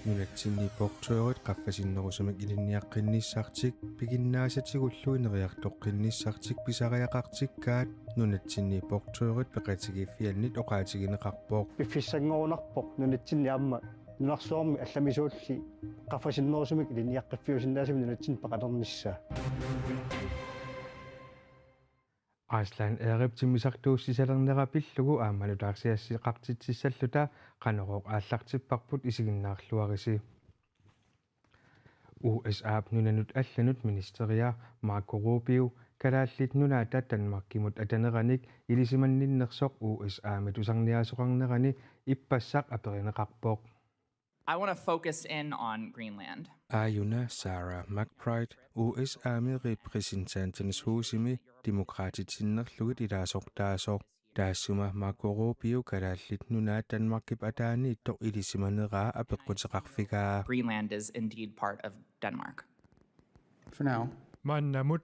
Nunatsinni portuerit qaffasinnерусамик илинниаққинниссартик пигиннаасатигуллуинериартоққинниссартик писариақартиккаат нунатсинни portuerit пеқатигиффианнит оқаатигинеқарпоқ пиффиссангорунарпоқ нунатсинни амма нунарсуарми алламисуулли qaffasinnерусамик илинниаққиффиусиннаасами нунатсин пақалернissaa Aislan eqiptimisartuussisалернерапиллугу аамалутаарсиассиқартитсиссаллута qanoroq ааллартиппарпут исигиннаарлуариси USA нунанут алланут министериа Марко Рубио калааллит нунаата Данмаркимут атанераник илисиманниннерсоқ USA митусарниаасоқарнерани иппассақ аперинеқарпоқ I want to focus in on Greenland. Ayuna Sarah McBride USA-mi repræsentanternes husimi demokratitinnerlugit ilaasortaasoq taassuma Marco Rubio kalaallit nunaa Danmarkip ataani ittoq ilisimaneraa apeqqutiqarfigaa Greenland is indeed part of Denmark. For now. Maannamut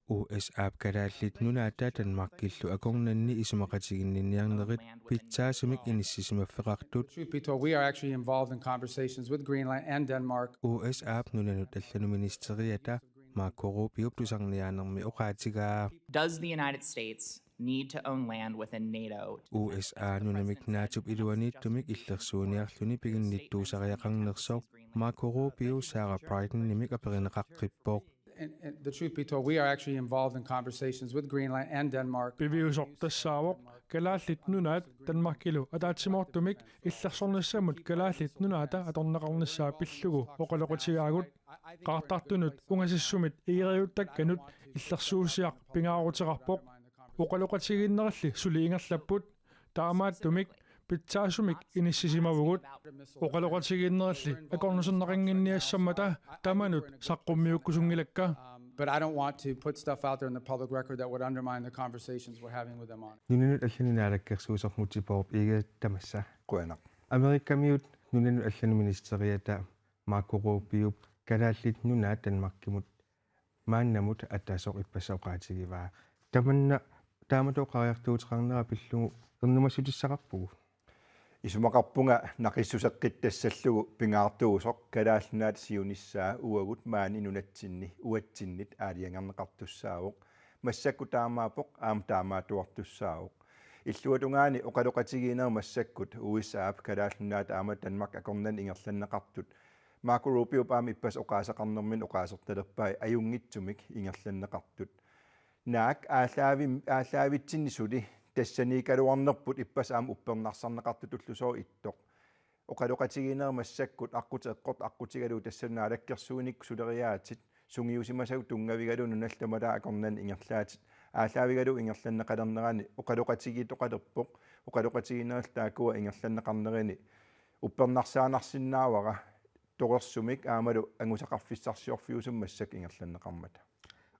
USA kalaallit nunaata Danmarkillu akornanni isumaqatiginninniarnerit pitsaasumik inissisimafeqartut Truth be told, we are actually involved in conversations with Greenland and Denmark. USA nunanut allanu ministeriata Marco Rubio tusarniaanermi oqaatigaa Does the United States need to own land within NATO? USA nunamik naatup iluaniittumik illersuuniarluni piginnittuusariaqarnersoq Marco Rubio Sarah Biden nimik aperineqaqqippoq And the truth be told, we are actually involved in conversations with Greenland and Denmark. piviusortassaavoq kalaallit nunaat Danmarkilu ataatsimortumik illersornissamut kalaallit nunaata atorneqarnissaa pillugu oqaloqutiaagut qaartartunut ungasissumit iiriuttakkanut illersuusiaq pingaaruteqarpoq oqaloqatiginneralli suli ingerlapput taamaattumik pitsaasumik inissisimavagut oqaloqatiginneralli akornuserneqanginniassammata tamanut saqqummiukkusungilakka But I don't want to put stuff out there in the public record that would undermine the conversations we're having with them on it. nunanut allaninaalakkерsuusarmutipooп иgattamassa Quenak. Amerikamiut nunanut allanu ministeriata Marco Rubio kalaallit nunaa Danmarkimut maannamut attaasoq ippassauqaatigivaa tamanna taamatoqariartuuteqarnera pillugu ernumassutissaqarpugu Isumaqarpunga naqissuseqqittassallugu pingaartuusoq kalaallunaat siunissaa uagut maani nunatsinni uatsinnit aaliangarneqartussaavoq massakku taamaapoq aam taamaatuartussaavoq illuatungaani oqaloqatigiineer massakkut USA kalaallunaat aama Danmark akornan ingerlanneqartut Marco Rubio paam ippas oqaasaqarnermin oqaasertalerpai ajungitsumik ingerlanneqartut naak ааllaавитсиннисули тассаниикалуарнерпут иппасаам уппернарсарнеқартутуллусоо иттоқ оқалоқатигинеермассаккут аққутеққорт аққутигалу тассанаалаккерсууник сулериаатит сунгиусимасау тунгавигалу нуналламалаа акорнан ингерлаатит ааллаавигалу ингерланнеқалернерани оқалоқатигиитоқалерпоқ оқалоқатигинеерл таакуа ингерланнеқарнерини уппернарсаанарсинаавара торерсумик аамалу ангусақарфиссарсиорфиусум массак ингерланнеқармата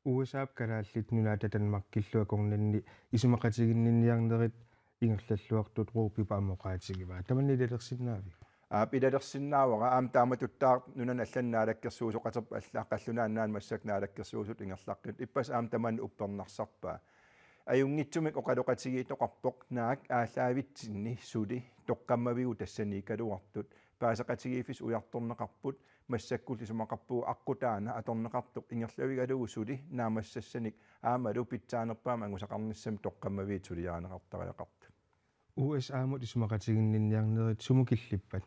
USA kalaallit nunaata Danmarkillu akornanni isumaqatiginninniarnerit ingerlalluartut Rubio paamoqaatigivaa tamanni ilalерсиннаави Pilalersinnaavara aam taamatuttaa nunan allannaalakkерsuusoqaterp allaqqallunaannaan massaknaalakkersuusut ingerlaqqit ippas aam taman uppernarssarpaa ajungitsumik oqaloqatigiitoqarpoq naak ааllaavitsinni suli toqqammavigu tassaniikaluartut paasaqatigiifis ujartorneqarput массаккул исумақарпуу аққутаана аторнеқартоқ ингерлавигалугу сули наамассассаник аамалу питсаанерпаама ангусақарниссами тоққаммавиит сулиаанеқартариақарт USA мут исумақатигиннинниарнерит сумукиллиппат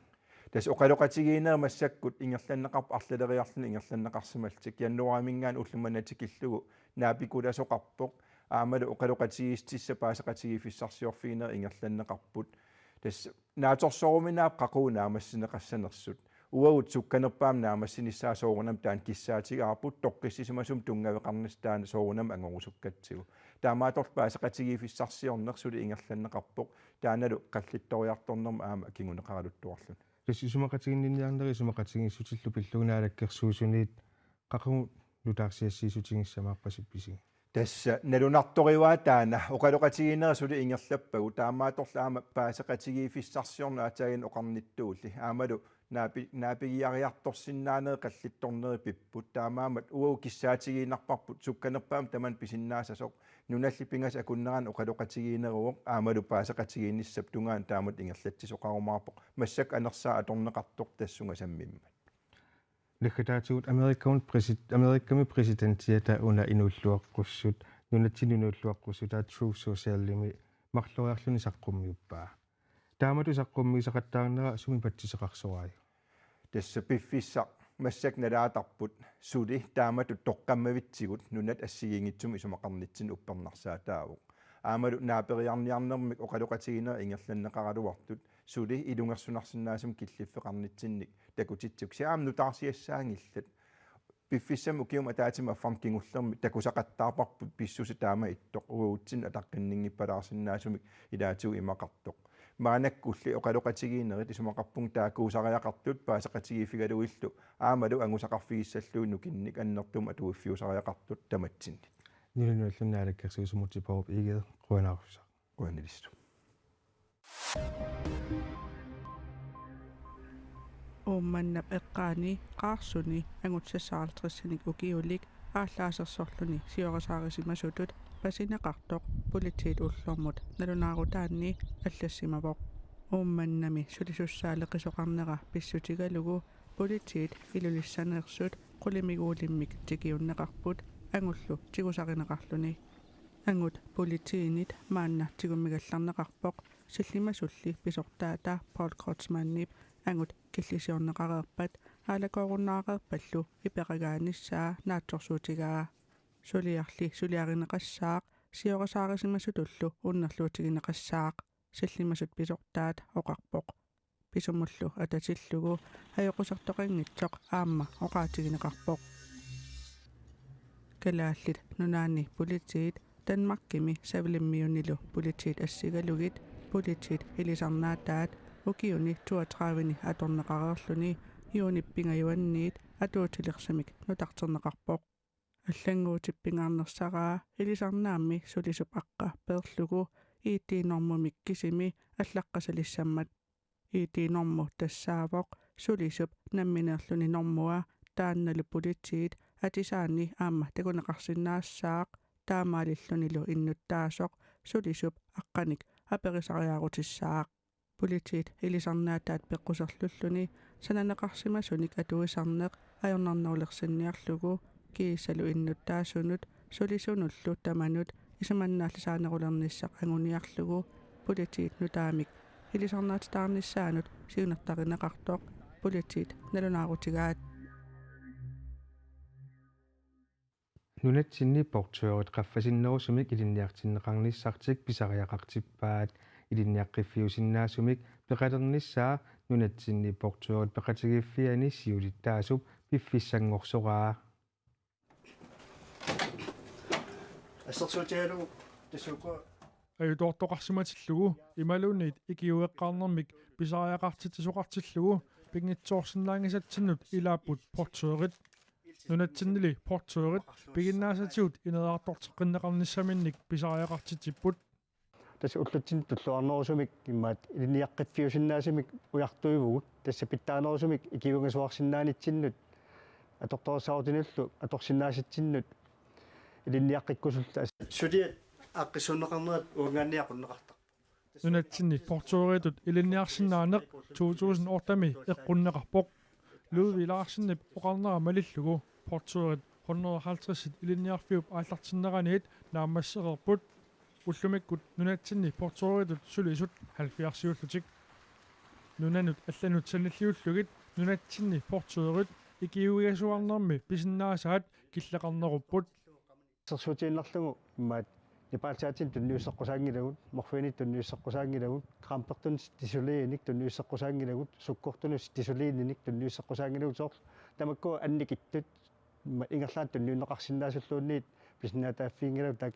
тас оқалоқатигиинеер массаккут ингерланнеқарп арлалериарлуни ингерланнеқарсималтик яннуаамингаан уллуманатикиллугу наапикуласоқарпоқ аамалу оқалоқатигиистисса паасақатигифиссарсиорфиинер ингерланнеқарпут тас нааторсоруминаап қақунаамассинеқассанерсут уагут сукканерпаам наамассинissaa соорунам таан киссаатигаарпут тоққиссисимасум тунгавеқарнистаан соорунам ангорусуккатсигу таамааторпаасақатигифиссарсиорнерсули ингерланнеқарпоқ тааналу қаллитториарторнерма аама кигунеқаралуттуарлун тас исумақатигиннинниарнери исумақатигиссутиллу пиллугунаалаккерсуусуниит қақу нутаарсиассиисутигиссамаарпасипписиги tässä nelunartoriwaa taana uqaluqatigiinerisuli ingerlappagu taamaatorlaama paaseqatigiifissarsiorna atagin oqarnittuulli aamalu naapigiariartorsinnaaneq qallittorneri pipput taamaamat uau kissaatigiinarparput sukkanerpaam taman pisinnaasasoq nunalli pingas akunneran uqaluqatigiineruoq aamalu paaseqatigiinissap tungaan taamat ingerlatsisoqarumaarpoq massak anersaa atorneqartoq tassunga sammimma Lagataatugut Amerikami presidentiata una inulluaqqussut nunatsinunulluaqqussuta True Socialimi marloriarluni saqqummiuppaa. Taamatu saqqummiisaqattaarnera sumipatsiseqarsoraaju. tässä piffissa massak nalaatarput suli taamatu toqqammavitsigut nunat assigiingitsum isumaqarnitsin uppernarsaa taavu. Aamalu naaperiarniarnermik oqaluqatigiiner ingerlanneqaraluartut suli ilungersunarsinnaasum killiffeqarnitsinnik takutitsuk siaam nutaarsiassaangillat piffissam ukium ataatim affam kingullermi takusaqattaarparput pissusi taama ittoq uutsin ataqqinningippalaarsinnaasumik ilaatuu imaqartoq maanakkulli oqaluqatigiinerit isumaqarpung taakuusariaqartut paaseqatigiifigaluillu aamalu angusaqarfigissalluu nukinnik annertum atuuffiusariaqartut tamatsinni Nununnuallunaalakkersuusumutipaup iged quanaarussa. Quanilistu. Ummannap eqqaani qaarsuni angutsassaalartrissanik ukiulik ааллаасерсорлуни сиорасаарисимасутут пасинеқартоқ политиит уллормут налунаарутаанни аллассимавоқ уумманнами сулисуссаалеқисоқарнера писсутигалугу политиит илулиссанеерсут қулимигуулиммик тикиуннеқарпут ангуллу тигусаринеқарлуни ангут политиинит маанна тигуммигалларнеқарпоқ силлимасулли писортаата Paul Kreutzmann-нип ангут киллисиорнеқареерпат аалакооруннаареерпаллу ипеқагааниссаа наатсорсуутигаа сулиарли сулиаринеқассаақ сиорасаарисимасутуллу уннерлуутигинеқассаақ силлимасут писортаат оқарпоқ писумуллу ататиллугу аёқусартоқингитсоқ аама оқаатигинеқарпоқ калааллит нунаани политиит Danmarkimi savilimmiunnilu politiit assigalugit politiit ilisarnaataat ukiuni 32 atorneqareerluni юуниppingayuanniit atuutilersamik nutarterneqarpoq аллангуутиппингаарнерсараа илисарнаамми сулисуп аққа перлугу иитиинормумик кисими аллаққасалиссаммат иитиинорму тассаавоқ сулисуп намминеерлуни нормуа таанналу политиит атисаани аама такунеқарсинаассаақ таамаалиллунилу иннуттаасоқ сулисуп аққаник аперисариаарутиссаақ политиит илисарнаатаат пеққусерлуллуни сананеқарсимасуник атуисарнеқ ajornarnuulersinniarlugu kiissalu innuttaassunut sulisuнуллу таманут исуманнааллисаанерулерниссақ агуниарлугу политиит нутаамик илисарнаатитаарниссаанут сиунертаринеқартоқ политиит налунаарутигаат Nunatsinni portuorit qaffasinnерусумик илинниартиннеқарниссартик писариақартиппаат илинниаққиффиусиннаасумик пеқалернissaa nunatsinni portuorit пеқатигиффиани сиулиттаасуп пиффиссангорсораа ассерсуутигалу тассуко аюторtoqarsimatillугу ималуунниит икиуеққарнэрмик писариақартитсоқартиллугу пингитсоорсинаангисатсиннут илааппут portuorit нунатсиннили portuorit пигиннаасатигут инераартортеққиннеқарниссаминник писариақартитиппут тасса уллутсин туллуарнерусумик иммаат илинниаққиффиусиннаасимик уяртуивугут тасса питтаанерусумик икиунгасуарсиннаанитсиннут аторторсаутинуллу аторсиннааситсиннут илинниаққиккусулта сулиат аққиссуннеқарнерат уангаанниақуннеқартақ нунатсинни portuoritut илинниарсинаанеқ 2008-ми эққуннеқарпоқ луувилаарсиннип оқарнера малиллугу portuorit 150 илинниарфиуп ааллартиннераниит наамассеқерпут уллумиккут нунатсинни portuoritut сулисут 70-иуллутик нунанут алланут санниллиуллугит нунатсинни portuorit икиугасуарнерми писиннаасаат киллеқарнеруппут ассерсуутииннарлугу иммаат непаалсаатин тунниуссаққусаангилагут морфинит тунниуссаққусаангилагут крампертунс тисулииник тунниуссаққусаангилагут суккортунус тисулиинник тунниуссаққусаангилагут соор тамакку анникиттут ингерлаат тунниуннеқарсинаасуллуунниит писиннаатааффиингилагут так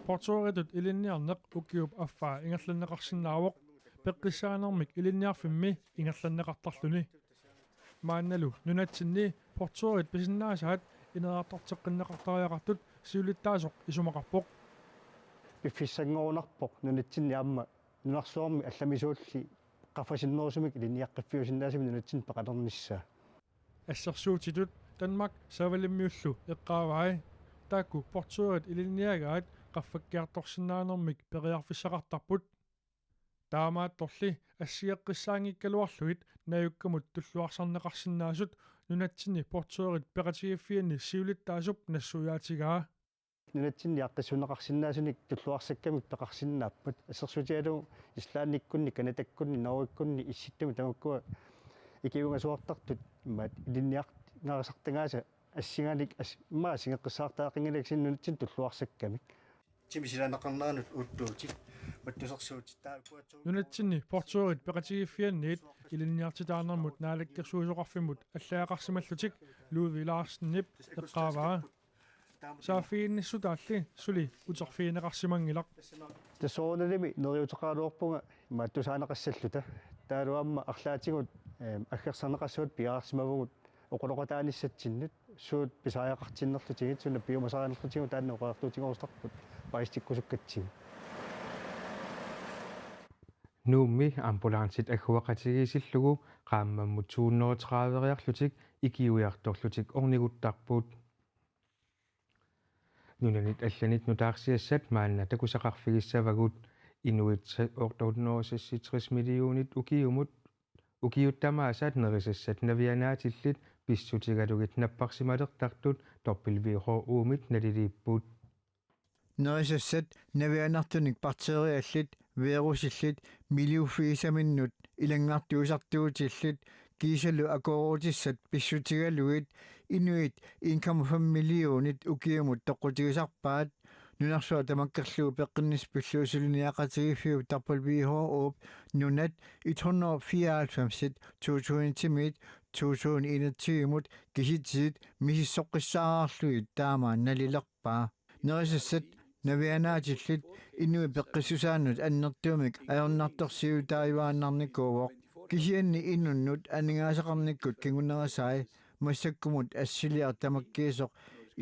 portuoritut илинниарнеқ укиуп аффаа ингерланнеқарсинаавоқ пеққиссаанермик илинниарфимми ингерланнеқартарлуни маанналу нунатсинни portuorit писиннаасаат инераартортеққиннеқартариақартут siulittaasoq isumaqarpoq пиффиссангорунарпоқ нунатсинни аама нунарсуарми алламисуулли qaffasinnерусумик илиниаққиффиусиннаасими нунатсин пеқалерниссаа ассерсуутитут Danmark савалиммиуллу эққаавай таакку портуерит илинниагаат qaffakkiartorsinnaanермик периарфиссақартарпут таамаатторли ассиэққиссаангиккалуарлугит наюккамут туллуарсарнеқарсинаасут нунатсини портуерит пеқатигиффианни сиулиттаасуп нассуяатигаа нунатсинни аққиссунеқарсинаасуник туллуарсаккамик пеқарсинааппут ассерсуутиалу ислаанниккунни канатаккунни нориккунни исситтами тамаккуа икиунгасуартартут имаат илинниақ нарасартангааса ассиганик имаа сингеққиссаартаақингалаксин нунатсин туллуарсаккамик тимисиланеқарнеранут уттуутик нунатсинни портуерит пеқатигиффианниит илинниартитаарнэрмут наалаккерсуусоқарфиммут аллаақарсималлутик Луви Ларсеннип эққааваа саафиинниссутаалли сули утерфиинеқарсимангилақ тассоорналими нериутеқаалуорпунга имаа тусаанеқассаллута таалуамма арлаатигут аггерсарнеқассуут пиаарсимавгут оқулоқатааниссатсиннут суут писааяқартиннерлутигит суна пиумасаарнерлутигу таанна оқаартуутигорустарпут паристиккусуккатсиг нуумми амбулансит аггуақатигисиллугу qaammammut 230 икиуиарторлутик орнигуттарпут нунанит алланит нутаарсиассат маанна такусақарфигиссавагут инуит 860 миллионит укиуттамаасаат нерисассат навианаатиллит писсутигалугит наппарсималертартут торпилвиихоо уумит налилииппут нерисассат навианартуник партериаллит вирусиллит милиуффиисаминнут илангартуусартуутиллит кисалу акоорутиссат писсутигалугит инуит 1,5 миллионит укиумут тоққутигисарпаат нунарсуа тамаккерлуу пеққиннис пиллуусулиниақатигиффиу тарпалвиихоо ууп нунат 194 2020 2021 киситсит мисиссоққиссааарлуит таамаа налилерпаа нерисассат навианаатиллит инуи пеққиссусааннут аннертуумик аернарторсиутаивааннарникууоқ кисианни иннуннут анингаасақарниккут кингуннерасаи массаккумут ассилиар тамаккиисоқ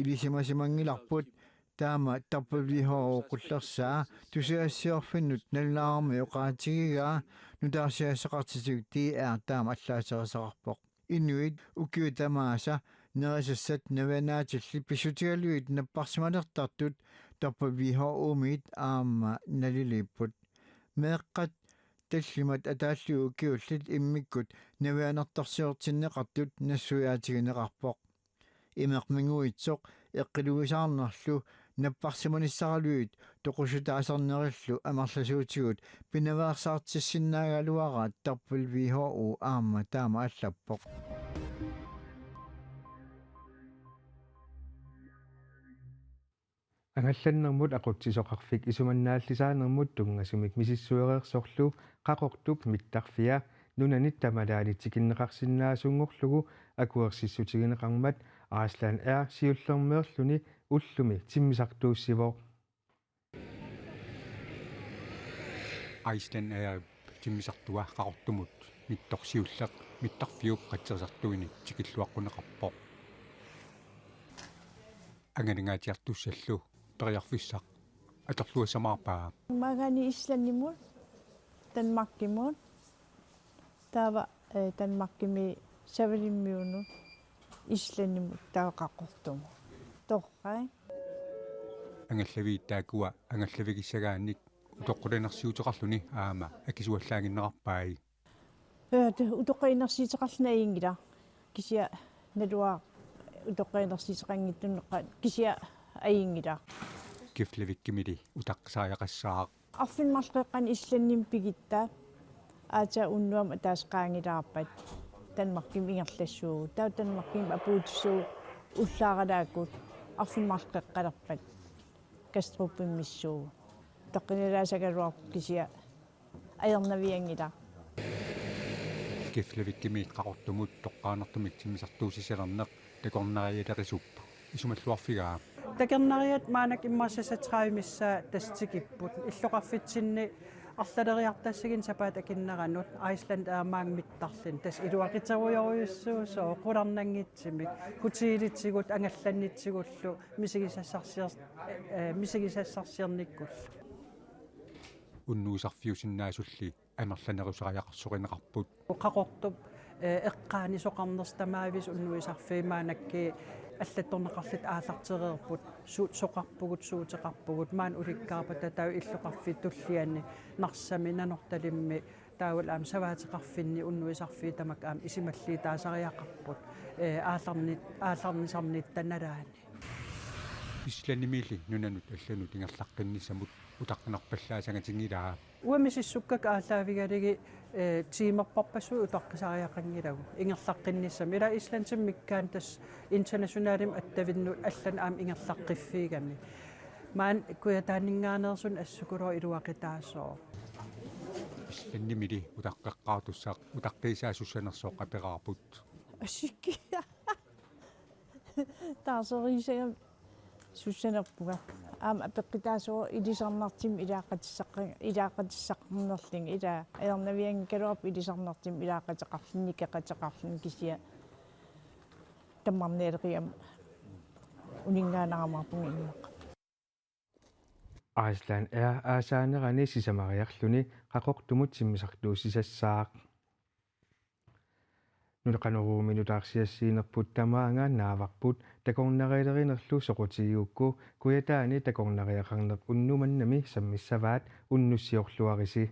илисимасимангиларпут таама тарпавлихоо қуллерсаа тусиассиорфиннут наллаарми оқаатигигаа нутаарсиассақартитиг тиар таама аллаасерисақарпоқ инуит укиутамааса нерисассат навианаатилли писсутигалуит наппарсималертартут тарпавлихоо уумит аама налилиппут меэққат таллимат атааллу укиуллит иммиккут навианартарсиортиннеқартут нассуяатигинеқарпоқ имеқмингуитсоқ эққилугисаарнерлу наппарсиманиссаралуит тоқусутаасарнериллу амарласуутигут пинаваарсаартиссиннаагалуараат тарпулвихоо уу аама таама аллаппоқ ангалланнэрмут aqutsisoqarfik исуманнааллисаанермут тунгасумик мисиссуереерсорлу qaqortup mittарфиа нунанит тамалаалитикиннеқарсинаасунгорлугу акуерсиссутигинеқармат ааслаан сиуллермеерлүни уллуми тиммисартууссивоо Iceland тиммисартуа qaqortumut mittorsiulleq mittarfiup qatserisertuini tikilluaqqunеқарпоқ ангалингаатиартуссаллу периарфиссақ аторлуассамаарпаа магани исланнимут Danmarkimut тава Danmarkimi савалиммиуну исланнимут таақаққортуму торрай ангаллавииттаакуа ангаллавигиссагаанник утоққуланерсиутеқарлуни аама акисуаллаагиннеқарпаи утоққинерсиитеқарлунаингила кисиа налуа утоққинерсиитеқангиттуннеққа кисиа аингила кифлавиккимили утаққсааяқассаа арфинмарлеққан илланним пигитта аата уннуама таасқаангилаарпат Danmarkim ингерлассуу таа Danmarkim апуутсуу уллааралаакут арфинмарлеққалерпат каструппиммиссуу таққиналаасагалуар кисиа аернавиангила кифлавиккими қақортумут тоққаанертумик тиммисартуусисалернеқ такорнариалерисуппу арлалериартассагин сапаат акиннеранут Iceland аамаангмиттарлин тас илуақитеруйоруйуссуусоо қуларнангитсимик хутиилитсигут ангалланнитсигуллу мисигисассарсиерниккуллу уннуисарфиусиннаасулли амерланерусариақарсоринеқарпут қақортуп эққаани соқарнерстамаавис уннуисарфиимаанакки аллатторнеқарлит аалартереерпут суут соқарпугут суутеқарпугут маан уликкаарпа татау иллоқарфи туллианни нарсами нанорталимми таавал аам саваатеқарфинни уннуисарфи тамак аам исималли таасариақарпут ааларнисарнит таналаани исланимили нунанут алланут ингерлаққиннисамут утаққинарпаллаасангатингилаа уамисиссуккак аалаавигалиги тимерпарпассуи утаққисариақангилагу ингерлаққинниссами ила исландсиммиккаан тас интернационалим аттавиннут аллан аам ингерлаққиффигами маан куятаанингаанерсун ассукулоо илуақитаассоо исланнимили утаққеққаатуссаақ утаққисаассуссанерсоо қапераарпут ассикки таасерисагам суссанерпуга аама апеққитаасоо илисарнартим илаақатиссаққарнерлин ила аернавиангкалуап илисарнартим илаақатеқарлинни кеқатеқарлин кисия таммарнеалериам унингаанаарамарпунги иммақ Iceland aasaanerani sisamariarluni qaqortumut simmisartuusisassaaq nuleqanuruuminutaarsiassiinerput tamaangaannaavarput takornariilerinerlu soqutigiukku kuyataani takornariaqarneq unnumannami sammissavaat unnussiorluarisi